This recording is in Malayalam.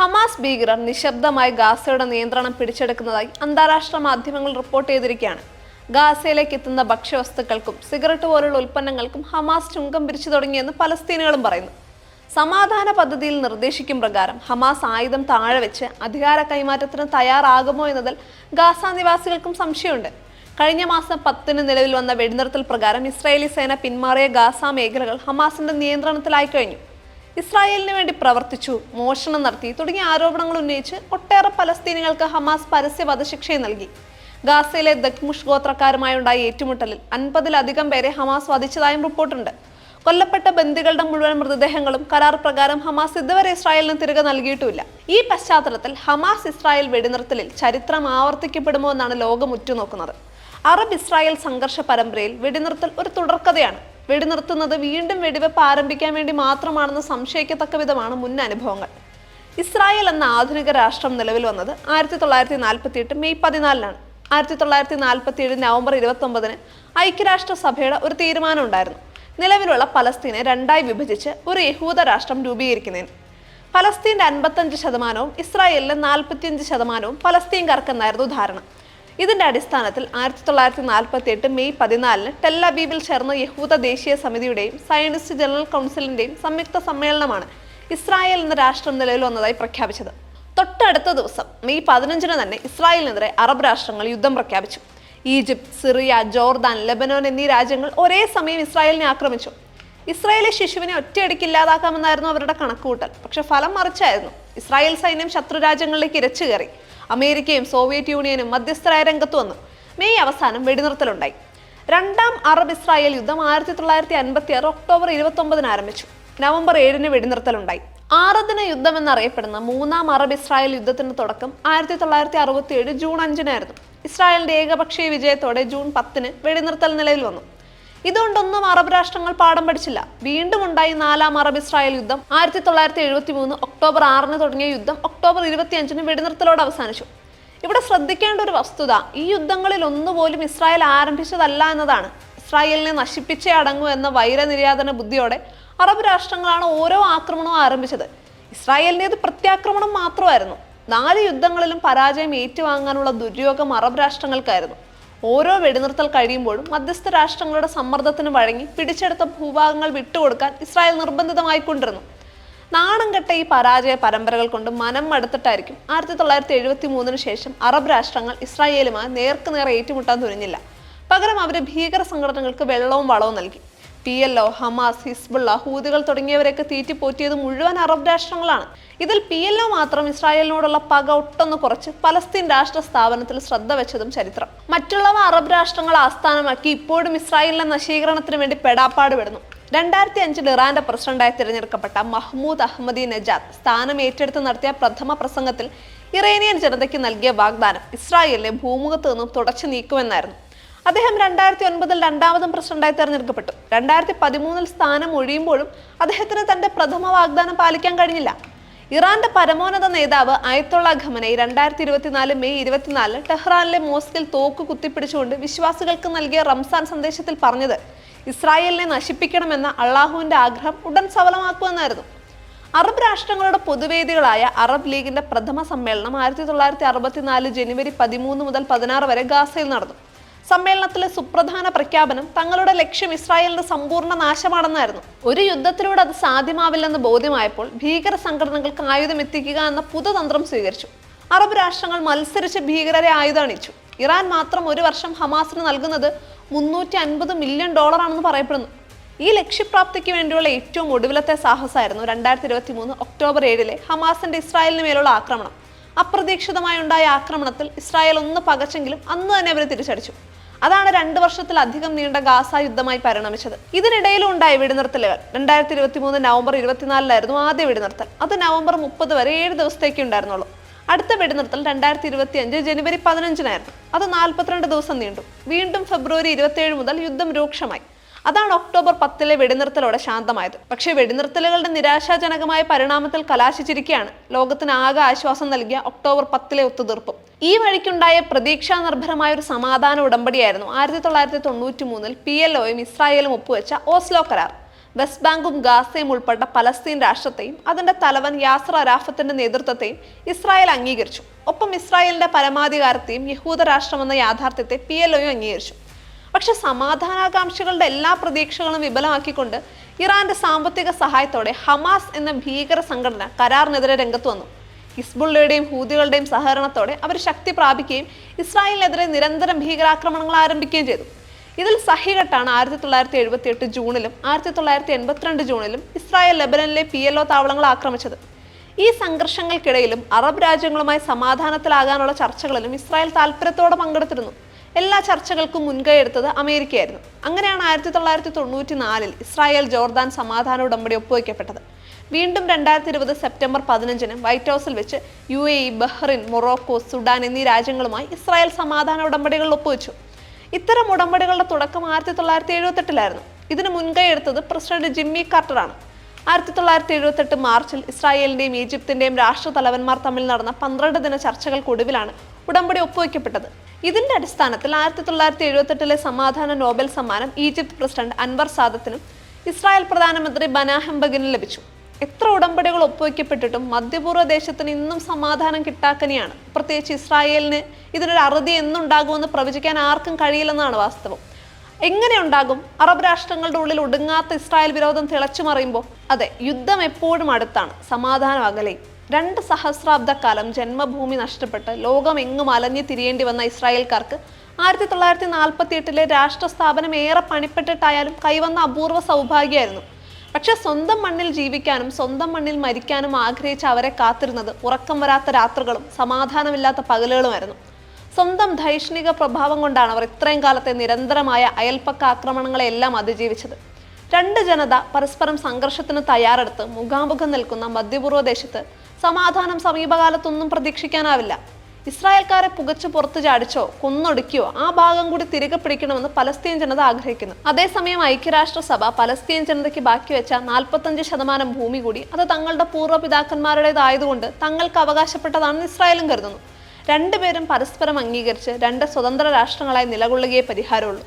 ഹമാസ് ഭീകരർ നിശബ്ദമായി ഗാസയുടെ നിയന്ത്രണം പിടിച്ചെടുക്കുന്നതായി അന്താരാഷ്ട്ര മാധ്യമങ്ങൾ റിപ്പോർട്ട് ചെയ്തിരിക്കുകയാണ്. ഗാസയിലേക്ക് എത്തുന്ന ഭക്ഷ്യവസ്തുക്കൾക്കും സിഗരറ്റ് പോലുള്ള ഉൽപ്പന്നങ്ങൾക്കും ഹമാസ് ചുങ്കം പിരിച്ചു തുടങ്ങിയെന്ന് പലസ്തീനുകളും പറയുന്നു. സമാധാന പദ്ധതിയിൽ നിർദ്ദേശിക്കും പ്രകാരം ഹമാസ് ആയുധം താഴെ വെച്ച് അധികാര കൈമാറ്റത്തിന് തയ്യാറാകുമോ എന്നതിൽ ഗാസ നിവാസികൾക്കും സംശയമുണ്ട്. കഴിഞ്ഞ മാസം 10-ന് നിലവിൽ വന്ന വെടിനിർത്തൽ പ്രകാരം ഇസ്രായേലി സേന പിന്മാറിയ ഗാസ മേഖലകൾ ഹമാസിന്റെ നിയന്ത്രണത്തിലായി കഴിഞ്ഞു. ഇസ്രായേലിന് വേണ്ടി പ്രവർത്തിച്ചു, മോഷണം നടത്തി തുടങ്ങിയ ആരോപണങ്ങൾ ഉന്നയിച്ച് ഒട്ടേറെ പലസ്തീനികൾക്ക് ഹമാസ് പരസ്യ വധശിക്ഷയും നൽകി. ഗാസയിലെ ദക്മുഷ് ഗോത്രക്കാരുമായുണ്ടായ ഏറ്റുമുട്ടലിൽ 50-ലധികം പേരെ ഹമാസ് വധിച്ചതായും റിപ്പോർട്ടുണ്ട്. കൊല്ലപ്പെട്ട ബന്ദികളുടെ മുഴുവൻ മൃതദേഹങ്ങളും കരാർ പ്രകാരം ഹമാസ് ഇതുവരെ ഇസ്രായേലിന് തിരികെ നൽകിയിട്ടുമില്ല. ഈ പശ്ചാത്തലത്തിൽ ഹമാസ് ഇസ്രായേൽ വെടിനിർത്തലിൽ ചരിത്രം ആവർത്തിക്കപ്പെടുമോ എന്നാണ് ലോകം ഉറ്റുനോക്കുന്നത്. അറബ് ഇസ്രായേൽ സംഘർഷ പരമ്പരയിൽ വെടിനിർത്തൽ ഒരു തുടർക്കഥയാണ്. വെടിനിർത്തുന്നത് വീണ്ടും വെടിവെപ്പ് ആരംഭിക്കാൻ വേണ്ടി മാത്രമാണെന്ന് സംശയിക്കത്തക്ക വിധമാണ് മുൻ അനുഭവങ്ങൾ. ഇസ്രായേൽ എന്ന ആധുനിക രാഷ്ട്രം നിലവിൽ വന്നത് 1948 മെയ് 14-നാണ്. 1947 നവംബർ 29-ന് ഐക്യരാഷ്ട്രസഭയുടെ ഒരു തീരുമാനം ഉണ്ടായിരുന്നു, നിലവിലുള്ള പലസ്തീനെ രണ്ടായി വിഭജിച്ച് ഒരു യഹൂദ രാഷ്ട്രം രൂപീകരിക്കുന്നതിന്. പലസ്തീൻ്റെ 55%, ഇസ്രായേലിലെ 45% പലസ്തീൻകാർക്കെന്നായിരുന്നു ധാരണ. ഇതിന്റെ അടിസ്ഥാനത്തിൽ 1948 മെയ് 14-ന് ടെൽ-അവീവിൽ ചേർന്ന യഹൂദ ദേശീയ സമിതിയുടെയും സയനിസ്റ്റ് ജനറൽ കൗൺസിലിന്റെയും സംയുക്ത സമ്മേളനമാണ് ഇസ്രായേൽ എന്ന രാഷ്ട്രം നിലവിൽ വന്നതായി പ്രഖ്യാപിച്ചത്. തൊട്ടടുത്ത ദിവസം മെയ് 15-ന് തന്നെ ഇസ്രായേലിനെതിരെ അറബ് രാഷ്ട്രങ്ങൾ യുദ്ധം പ്രഖ്യാപിച്ചു. ഈജിപ്ത്, സിറിയ, ജോർദാൻ, ലെബനോൻ എന്നീ രാജ്യങ്ങൾ ഒരേ സമയം ഇസ്രായേലിനെ ആക്രമിച്ചു. ഇസ്രായേലി ശിശുവിനെ ഒറ്റയടിക്ക് ഇല്ലാതാക്കാമെന്നായിരുന്നു അവരുടെ കണക്കുകൂട്ടൽ. പക്ഷെ ഫലം മറിച്ചായിരുന്നു. ഇസ്രായേൽ സൈന്യം ശത്രു രാജ്യങ്ങളിലേക്ക് ഇരച്ചു കയറി. അമേരിക്കയും സോവിയറ്റ് യൂണിയനും മധ്യസ്ഥരായ രംഗത്ത് വന്നു. മെയ് അവസാനം വെടിനിർത്തലുണ്ടായി. രണ്ടാം അറബ് ഇസ്രായേൽ യുദ്ധം 1956 ഒക്ടോബർ 29-ന് ആരംഭിച്ചു. നവംബർ 7-ന് വെടിനിർത്തലുണ്ടായി. 6 ദിന യുദ്ധം എന്നറിയപ്പെടുന്ന മൂന്നാം അറബ് ഇസ്രായേൽ യുദ്ധത്തിന്റെ തുടക്കം 1967 ജൂൺ 5-നായിരുന്നു. ഇസ്രായേലിന്റെ ഏകപക്ഷീയ വിജയത്തോടെ ജൂൺ 10-ന് വെടിനിർത്തൽ നിലവിൽ വന്നു. ഇതുകൊണ്ടൊന്നും അറബ് രാഷ്ട്രങ്ങൾ പാഠം പഠിച്ചില്ല. വീണ്ടും ഉണ്ടായി 4-ാം അറബ് ഇസ്രായേൽ യുദ്ധം. 1973 ഒക്ടോബർ 6-ന് തുടങ്ങിയ യുദ്ധം ഒക്ടോബർ 25-ന് വെടിനിർത്തലോടെ അവസാനിച്ചു. ഇവിടെ ശ്രദ്ധിക്കേണ്ട ഒരു വസ്തുത, ഈ യുദ്ധങ്ങളിൽ ഒന്നുപോലും ഇസ്രായേൽ ആരംഭിച്ചതല്ല എന്നതാണ്. ഇസ്രായേലിനെ നശിപ്പിച്ചേ അടങ്ങൂ എന്ന വൈരനിര്യാതന ബുദ്ധിയോടെ അറബ് രാഷ്ട്രങ്ങളാണ് ഓരോ ആക്രമണവും ആരംഭിച്ചത്. ഇസ്രായേലിൻ്റേത് പ്രത്യാക്രമണം മാത്രമായിരുന്നു. 4 യുദ്ധങ്ങളിലും പരാജയം ഏറ്റുവാങ്ങാനുള്ള ദുര്യോഗം അറബ് രാഷ്ട്രങ്ങൾക്കായിരുന്നു. ഓരോ വെടിനിർത്തൽ കഴിയുമ്പോഴും മധ്യസ്ഥ രാഷ്ട്രങ്ങളുടെ സമ്മർദ്ദത്തിന് വഴങ്ങി പിടിച്ചെടുത്ത ഭൂഭാഗങ്ങൾ വിട്ടുകൊടുക്കാൻ ഇസ്രായേൽ നിർബന്ധിതമായിക്കൊണ്ടിരുന്നു. നാണം കെട്ട ഈ പരാജയ പരമ്പരകൾ കൊണ്ട് മനം മടുത്തിട്ടായിരിക്കും 1973-ന് ശേഷം അറബ് രാഷ്ട്രങ്ങൾ ഇസ്രായേലുമായി നേർക്കുനേർ ഏറ്റുമുട്ടാൻ തുനിഞ്ഞില്ല. പകരം അവർ ഭീകര സംഘടനകൾക്ക് വെള്ളവും വളവും നൽകി. PLO, ഹമാസ്, ഹിസ്ബുള്ള, ഹൂതികൾ തുടങ്ങിയവരെയൊക്കെ തീറ്റിപ്പോറ്റിയത് മുഴുവൻ അറബ് രാഷ്ട്രങ്ങളാണ്. ഇതിൽ PLO മാത്രം ഇസ്രായേലിനോടുള്ള പക ഒട്ടൊന്ന് കുറച്ച് പലസ്തീൻ രാഷ്ട്ര സ്ഥാപനത്തിൽ ശ്രദ്ധ വെച്ചതും ചരിത്രം. മറ്റുള്ളവ അറബ് രാഷ്ട്രങ്ങൾ ആസ്ഥാനമാക്കി ഇപ്പോഴും ഇസ്രായേലിന്റെ നശീകരണത്തിന് വേണ്ടി പെടാപ്പാട് വിടുന്നു. 2005-ൽ ഇറാന്റെ പ്രസിഡന്റായി തിരഞ്ഞെടുക്കപ്പെട്ട മഹ്മൂദ് അഹമ്മദി നജാദ് സ്ഥാനം ഏറ്റെടുത്ത് നടത്തിയ പ്രഥമ പ്രസംഗത്തിൽ ഇറാനിയൻ ജനതയ്ക്ക് നൽകിയ വാഗ്ദാനം ഇസ്രായേലിനെ ഭൂമുഖത്ത് നിന്നും തുടച്ചു നീക്കുമെന്നായിരുന്നു. അദ്ദേഹം 2009-ൽ 2-ാമതും പ്രസിഡന്റായി തെരഞ്ഞെടുക്കപ്പെട്ടു. 2013-ൽ സ്ഥാനം ഒഴിയുമ്പോഴും അദ്ദേഹത്തിന് തന്റെ പ്രഥമ വാഗ്ദാനം പാലിക്കാൻ കഴിഞ്ഞില്ല. ഇറാന്റെ പരമോന്നത നേതാവ് അയത്തുള്ള ഖമനൈ 2024 മെയ് 24-ന് ടെഹ്റാനിലെ മോസ്കിൽ തോക്ക് കുത്തിപ്പിടിച്ചുകൊണ്ട് വിശ്വാസികൾക്ക് നൽകിയ റംസാൻ സന്ദേശത്തിൽ പറഞ്ഞത് ഇസ്രായേലിനെ നശിപ്പിക്കണമെന്ന അള്ളാഹുവിന്റെ ആഗ്രഹം ഉടൻ സഫലമാക്കുമെന്നായിരുന്നു. അറബ് രാഷ്ട്രങ്ങളുടെ പൊതുവേദികളായ അറബ് ലീഗിന്റെ പ്രഥമ സമ്മേളനം 1964 ജനുവരി 13 മുതൽ 16 വരെ ഗാസയിൽ നടന്നു. സമ്മേളനത്തിലെ സുപ്രധാന പ്രഖ്യാപനം തങ്ങളുടെ ലക്ഷ്യം ഇസ്രായേലിന്റെ സമ്പൂർണ്ണ നാശമാണെന്നായിരുന്നു. ഒരു യുദ്ധത്തിലൂടെ അത് സാധ്യമാവില്ലെന്ന് ബോധ്യമായപ്പോൾ ഭീകര സംഘടനകൾക്ക് ആയുധം എത്തിക്കുക എന്ന പുതുതന്ത്രം സ്വീകരിച്ചു. അറബ് രാഷ്ട്രങ്ങൾ മത്സരിച്ച് ഭീകരരെ ആയുധമണിച്ചു. ഇറാൻ മാത്രം ഒരു വർഷം ഹമാസിന് നൽകുന്നത് $350 മില്യൺ ആണെന്ന് പറയപ്പെടുന്നു. ഈ ലക്ഷ്യപ്രാപ്തിക്ക് വേണ്ടിയുള്ള ഏറ്റവും ഒടുവിലത്തെ സാഹസമായിരുന്നു 2023 ഒക്ടോബർ 7-ലെ ഹമാസിന്റെ ഇസ്രായേലിന് മേലുള്ള ആക്രമണം. അപ്രതീക്ഷിതമായുണ്ടായ ആക്രമണത്തിൽ ഇസ്രായേൽ ഒന്ന് പകച്ചെങ്കിലും അന്ന് തന്നെ അവരെ തിരിച്ചടിച്ചു. അതാണ് 2 വർഷത്തിലധികം നീണ്ട ഗാസ യുദ്ധമായി പരിണമിച്ചത്. ഇതിനിടയിലും ഉണ്ടായ വെടിനിർത്തലുകൾ. 2023 നവംബർ 24-ലായിരുന്നു ആദ്യ വെടിനിർത്തൽ. അത് നവംബർ 30 വരെ 7 ദിവസത്തേക്ക് ഉണ്ടായിരുന്നുള്ളൂ. അടുത്ത വെടിനിർത്തൽ 2025 ജനുവരി 15-നായിരുന്നു. അത് 42 ദിവസം നീണ്ടു. വീണ്ടും ഫെബ്രുവരി 27 മുതൽ യുദ്ധം രൂക്ഷമായി. അതാണ് ഒക്ടോബർ 10-ലെ വെടിനിർത്തലോടെ ശാന്തമായത്. പക്ഷേ വെടിനിർത്തലുകളുടെ നിരാശാജനകമായ പരിണാമത്തിൽ കലാശിച്ചിരിക്കുകയാണ് ലോകത്തിന് ആകെ ആശ്വാസം നൽകിയ ഒക്ടോബർ 10-ലെ ഒത്തുതീർപ്പും. ഈ വഴിക്കുണ്ടായ പ്രതീക്ഷാ നിർഭരമായ ഒരു സമാധാന ഉടമ്പടിയായിരുന്നു 1993-ൽ PLOയും ഇസ്രായേലും ഒപ്പുവെച്ച ഓസ്ലോ കരാർ. വെസ്റ്റ് ബാങ്കും ഗാസയും ഉൾപ്പെട്ട പലസ്തീൻ രാഷ്ട്രത്തെയും അതിന്റെ തലവൻ യാസർ അറാഫത്തിന്റെ നേതൃത്വത്തെയും ഇസ്രായേൽ അംഗീകരിച്ചു. ഒപ്പം ഇസ്രായേലിന്റെ പരമാധികാരത്തെയും യഹൂദ രാഷ്ട്രമെന്ന യാഥാർത്ഥ്യത്തെ PLO അംഗീകരിച്ചു. പക്ഷെ സമാധാനാകാംക്ഷികളുടെ എല്ലാ പ്രതീക്ഷകളും വിഫലമാക്കിക്കൊണ്ട് ഇറാന്റെ സാമ്പത്തിക സഹായത്തോടെ ഹമാസ് എന്ന ഭീകര സംഘടന കരാറിനെതിരെ രംഗത്ത് വന്നു. ഹിസ്ബുള്ളയുടെയും ഹൂതികളുടെയും സഹകരണത്തോടെ അവർ ശക്തി പ്രാപിക്കുകയും ഇസ്രായേലിനെതിരെ നിരന്തരം ഭീകരാക്രമണങ്ങൾ ആരംഭിക്കുകയും ചെയ്തു. ഇതിൽ സഹികെട്ടാണ് 1978 ജൂണിലും 1982 ജൂണിലും ഇസ്രായേൽ ലെബനനിലെ PLO താവളങ്ങൾ ആക്രമിച്ചത്. ഈ സംഘർഷങ്ങൾക്കിടയിലും അറബ് രാജ്യങ്ങളുമായി സമാധാനത്തിലാകാനുള്ള ചർച്ചകളിലും ഇസ്രായേൽ താല്പര്യത്തോടെ പങ്കെടുത്തിരുന്നു. എല്ലാ ചർച്ചകൾക്കും മുൻകൈ എടുത്തത് അമേരിക്കയായിരുന്നു. അങ്ങനെയാണ് 1994 ഇസ്രായേൽ ജോർദാൻ സമാധാന ഉടമ്പടി ഒപ്പുവയ്ക്കപ്പെട്ടത്. വീണ്ടും 2020 സെപ്റ്റംബർ 15 വൈറ്റ് ഹൗസിൽ വെച്ച് UAE, ബഹ്റിൻ, മൊറോക്കോ, സുഡാൻ എന്നീ രാജ്യങ്ങളുമായി ഇസ്രായേൽ സമാധാന ഉടമ്പടികൾ ഒപ്പുവെച്ചു. ഇത്തരം ഉടമ്പടികളുടെ തുടക്കം 1978 ഇതിന് മുൻകൈ എടുത്തത് പ്രസിഡന്റ് ജിമ്മി കാർട്ടറാണ്. 1978 മാർച്ചിൽ ഇസ്രായേലിന്റെയും ഈജിപ്തിന്റെയും രാഷ്ട്രതലവന്മാർ തമ്മിൽ നടന്ന 12 ദിന ചർച്ചകൾക്കൊടുവിലാണ് ഉടമ്പടി ഒപ്പുവയ്ക്കപ്പെട്ടത്. ഇതിന്റെ അടിസ്ഥാനത്തിൽ 1978 സമാധാന നോബൽ സമ്മാനം ഈജിപ്ത് പ്രസിഡന്റ് അൻവർ സാദത്തിനും ഇസ്രായേൽ പ്രധാനമന്ത്രി ബനാഹം ബഗിനും ലഭിച്ചു. എത്ര ഉടമ്പടികൾ ഒപ്പുവയ്ക്കപ്പെട്ടിട്ടും മധ്യപൂർവ്വ ദേശത്തിന് ഇന്നും സമാധാനം കിട്ടാക്കനിയാണ്. പ്രത്യേകിച്ച് ഇസ്രായേലിന് ഇതിനൊരു അറുതി എന്നുണ്ടാകുമെന്ന് പ്രവചിക്കാൻ ആർക്കും കഴിയില്ലെന്നാണ് വാസ്തവം. എങ്ങനെ ഉണ്ടാകും? അറബ് രാഷ്ട്രങ്ങളുടെ ഉള്ളിൽ ഒടുങ്ങാത്ത ഇസ്രായേൽ വിരോധം തിളച്ചു മറിയുമ്പോൾ? അതെ, യുദ്ധം എപ്പോഴും അടുത്താണ്, സമാധാനം അകലെയും. 2 സഹസ്രാബ്ദക്കാലം ജന്മഭൂമി നഷ്ടപ്പെട്ട് ലോകമെങ്ങും അലഞ്ഞു തിരിയേണ്ടി വന്ന ഇസ്രായേൽക്കാർക്ക് 1948 രാഷ്ട്ര സ്ഥാപനം ഏറെ പണിപ്പെട്ടിട്ടായാലും കൈവന്ന അപൂർവ സൗഭാഗ്യമായിരുന്നു. പക്ഷെ സ്വന്തം മണ്ണിൽ ജീവിക്കാനും സ്വന്തം മണ്ണിൽ മരിക്കാനും ആഗ്രഹിച്ച അവരെ കാത്തിരുന്നത് ഉറക്കം വരാത്ത രാത്രികളും സമാധാനമില്ലാത്ത പകലുകളുമായിരുന്നു. സ്വന്തം ധൈഷ്ണിക പ്രഭാവം കൊണ്ടാണ് അവർ ഇത്രയും കാലത്തെ നിരന്തരമായ അയൽപ്പക്ക ആക്രമണങ്ങളെല്ലാം അതിജീവിച്ചത്. 2 ജനത പരസ്പരം സംഘർഷത്തിന് തയ്യാറെടുത്ത് മുഖാമുഖം നിൽക്കുന്ന മധ്യപൂർവ്വ ദേശത്ത് സമാധാനം സമീപകാലത്തൊന്നും പ്രതീക്ഷിക്കാനാവില്ല. ഇസ്രായേൽക്കാരെ പുകച്ചു പുറത്തു ചാടിച്ചോ കൊന്നൊടുക്കിയോ ആ ഭാഗം കൂടി തിരികെ പിടിക്കണമെന്ന് പലസ്തീൻ ജനത ആഗ്രഹിക്കുന്നു. അതേസമയം ഐക്യരാഷ്ട്രസഭ പലസ്തീൻ ജനതയ്ക്ക് ബാക്കിവെച്ച 45% ഭൂമി കൂടി അത് തങ്ങളുടെ പൂർവ്വപിതാക്കന്മാരുടേതായതുകൊണ്ട് തങ്ങൾക്ക് അവകാശപ്പെട്ടതാണെന്ന് ഇസ്രായേലും കരുതുന്നു. രണ്ടുപേരും പരസ്പരം അംഗീകരിച്ച് 2 സ്വതന്ത്ര രാഷ്ട്രങ്ങളായി നിലകൊള്ളുകയേ പരിഹാരമുള്ളൂ.